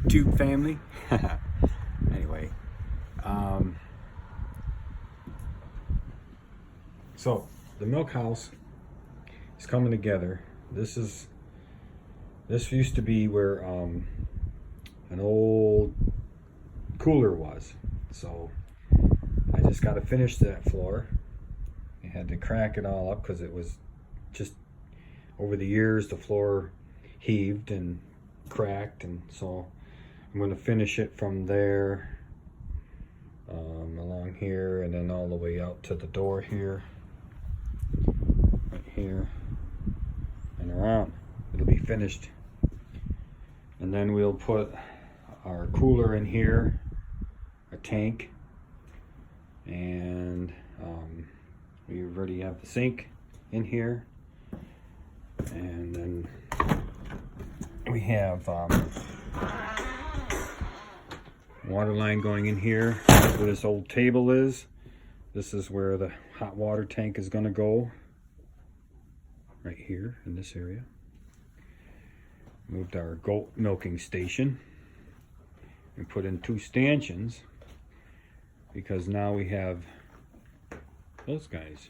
YouTube family. Anyway, so the milk house is coming together. This used to be where an old cooler was. So I just got to finish that floor. I had to crack it all up because it was just over the years the floor heaved and cracked, and so I'm going to finish it from there along here and then all the way out to the door here, right here and around. It'll be finished, and then we'll put our cooler in here, a tank, and we already have the sink in here, and then we have water line going in here where this old table is. This is where the hot water tank is going to go, right here in this area. Moved our goat milking station and put in 2 stanchions because now we have those guys.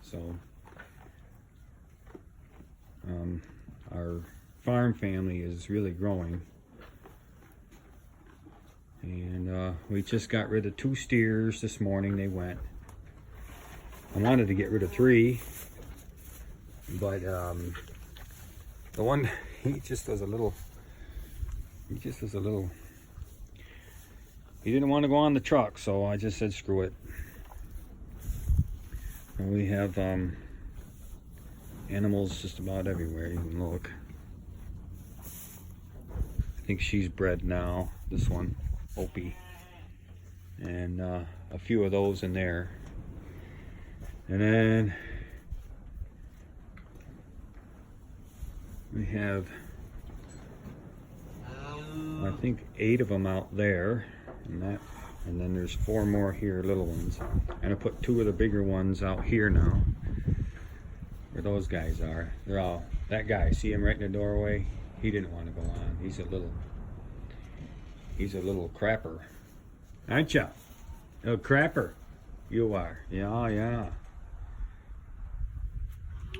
So our farm family is really growing, and we just got rid of 2 steers this morning. They went. I wanted to get rid of 3, but the one, he didn't want to go on the truck, so I just said screw it. And we have animals just about everywhere. You can look. I think she's bred now, this one, Opie, and a few of those in there. And then we have, I think, 8 of them out there, and then there's 4 more here, little ones. And I put 2 of the bigger ones out here now, where those guys are. They're all, that guy, see him right in the doorway? He didn't want to go on. He's a little crapper. Aren't ya? A crapper. You are. Yeah.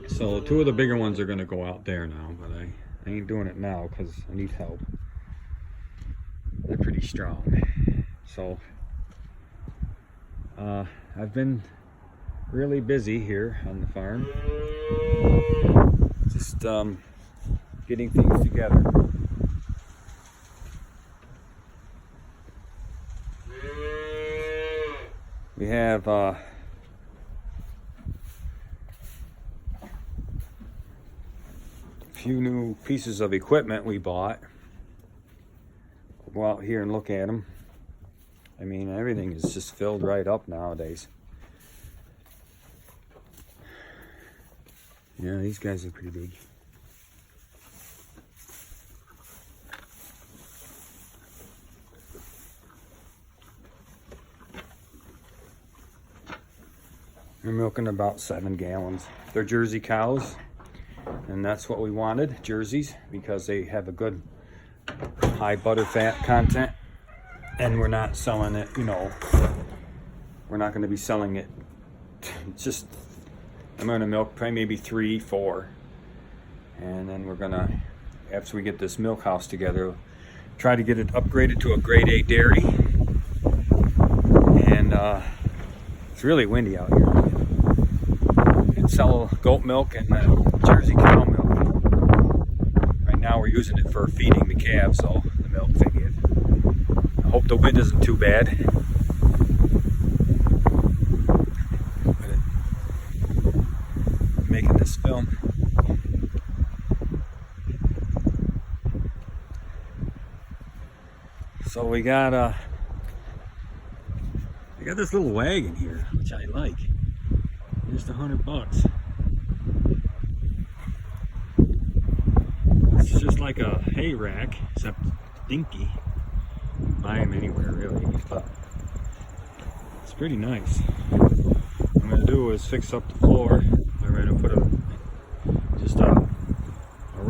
So 2 of the bigger ones are going to go out there now, but I ain't doing it now because I need help. They're pretty strong. So I've been really busy here on the farm, just getting things together. We have a few new pieces of equipment we bought. We'll go out here and look at them. I mean, everything is just filled right up nowadays. Yeah, these guys are pretty big. They're milking about 7 gallons. They're Jersey cows, and that's what we wanted, Jerseys, because they have a good high butter fat content. And we're not selling it, you know, we're not going to be selling it. Just, I'm going to milk probably maybe 3, 4. And then we're going to, after we get this milk house together, try to get it upgraded to a grade A dairy. And it's really windy out here. You can sell goat milk and Jersey cow milk. Right now we're using it for feeding the calves, so the milk they get. I hope the wind isn't too bad. Making this film. So we got this little wagon here, which I like. Just $100. It's just like a hay rack, except dinky. Buy them anywhere really, but it's pretty nice. What I'm gonna do is fix up the floor. I'm gonna put just a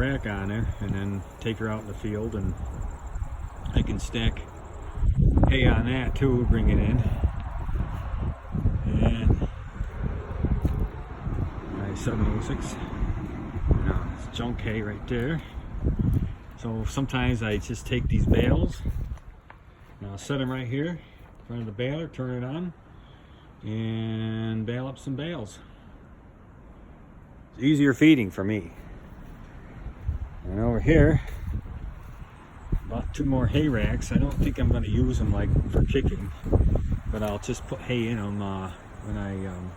rack on there and then take her out in the field, and I can stack hay on that too, bring it in. And my 706, it's junk hay right there. So sometimes I just take these bales and I'll set them right here in front of the baler, turn it on, and bale up some bales. It's easier feeding for me. And over here, bought 2 more hay racks. I don't think I'm going to use them like for kicking, but I'll just put hay in them when I. And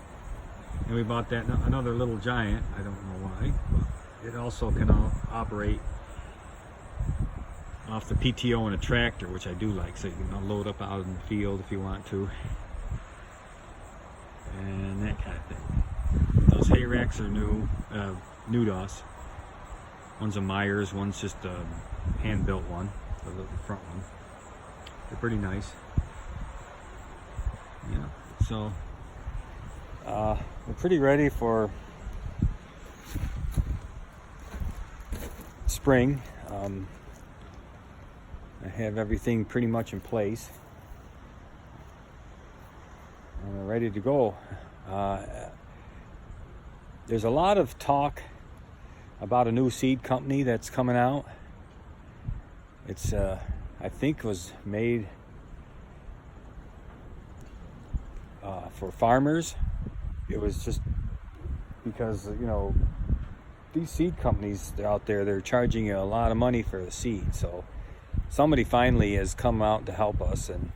we bought that another little giant. I don't know why, but it also can operate off the PTO in a tractor, which I do like, so you can load up out in the field if you want to, and that kind of thing. Those hay racks are new to us. One's a Myers, one's just a hand-built one, the front one. They're pretty nice. Yeah, so we're pretty ready for spring. I have everything pretty much in place. And we're ready to go. There's a lot of talk about a new seed company that's coming out. It's I think was made for farmers. It was just because, you know, these seed companies out there, they're charging you a lot of money for the seed. So somebody finally has come out to help us and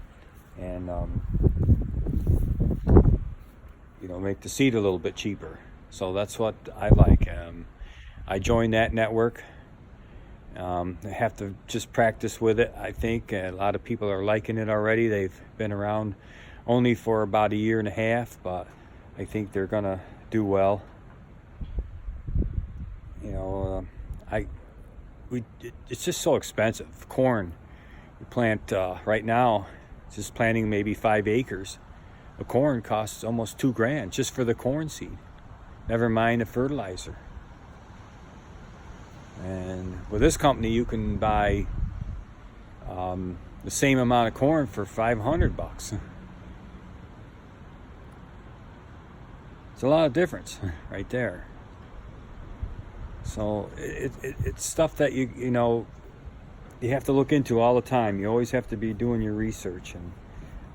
you know, make the seed a little bit cheaper. So that's what I like. I joined that network. I have to just practice with it. I think a lot of people are liking it already. They've been around only for about a year and a half, but I think they're gonna do well. You know, it's just so expensive. Corn, you plant right now, just planting maybe 5 acres. The corn costs almost $2,000 just for the corn seed. Never mind the fertilizer. And with this company, you can buy the same amount of corn for $500. It's a lot of difference right there. So it's stuff that you know you have to look into all the time. You always have to be doing your research, and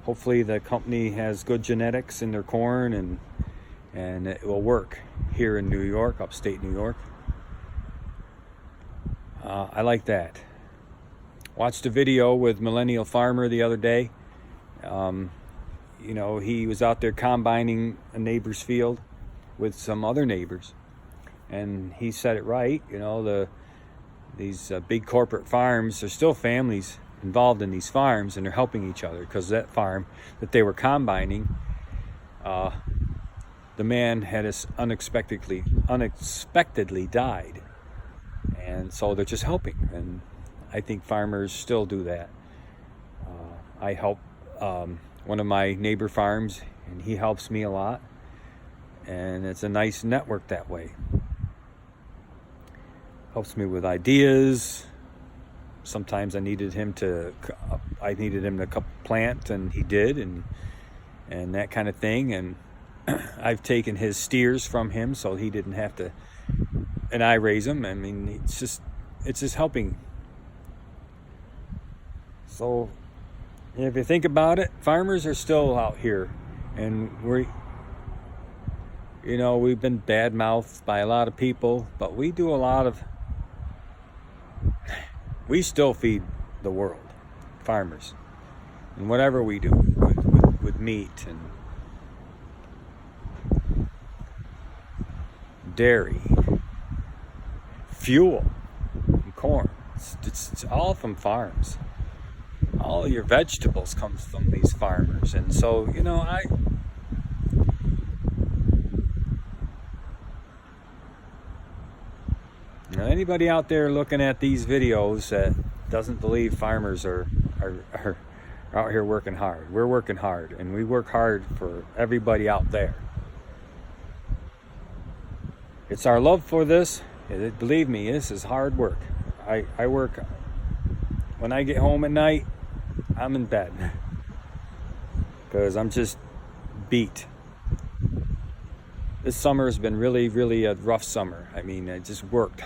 hopefully the company has good genetics in their corn, and it will work here in New York, upstate New York. I like that. Watched a video with Millennial Farmer the other day. You know, he was out there combining a neighbor's field with some other neighbors, and he said it right. You know, these big corporate farms, there's still families involved in these farms, and they're helping each other, because that farm that they were combining, the man had unexpectedly died, and so they're just helping. And I think farmers still do that. I help one of my neighbor farms, and he helps me a lot, and it's a nice network that way. Helps me with ideas. Sometimes I needed him to plant, and he did, and that kind of thing. And I've taken his steers from him, so he didn't have to, and I raise them. I mean, it's just helping. So if you think about it, farmers are still out here, and we've been bad-mouthed by a lot of people, but we still feed the world, farmers, and whatever we do with meat and dairy, fuel, and corn. It's all from farms. All your vegetables comes from these farmers. And so, anybody out there looking at these videos that doesn't believe farmers are out here working hard. We're working hard, and we work hard for everybody out there. It's our love for this Believe me, this is hard work. I work, when I get home at night, I'm in bed because I'm just beat. This summer has been really, really a rough summer. I mean, I just worked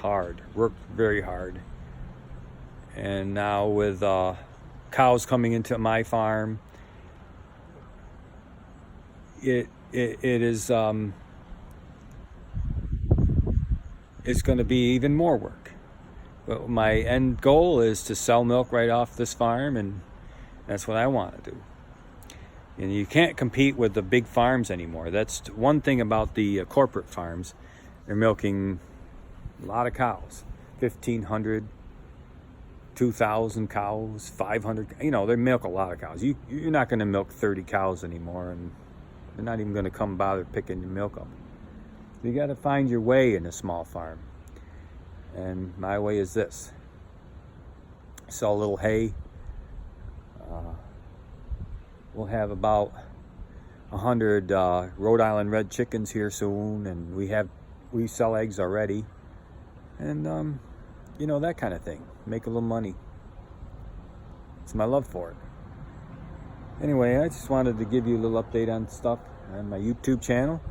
very hard. And now with cows coming into my farm, it is it's going to be even more work. But my end goal is to sell milk right off this farm, and that's what I want to do. And you can't compete with the big farms anymore. That's one thing about the corporate farms. They're milking a lot of cows, 1,500, 2,000 cows, 500. You know, they milk a lot of cows. You're not going to milk 30 cows anymore, and they're not even going to come bother picking your milk up. You got to find your way in a small farm. And my way is this. Sell a little hay. We'll have about 100 Rhode Island red chickens here soon, and we sell eggs already. And you know, that kind of thing. Make a little money. It's my love for it. Anyway, I just wanted to give you a little update on stuff on my YouTube channel.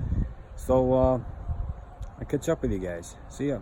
So I'll catch up with you guys. See ya.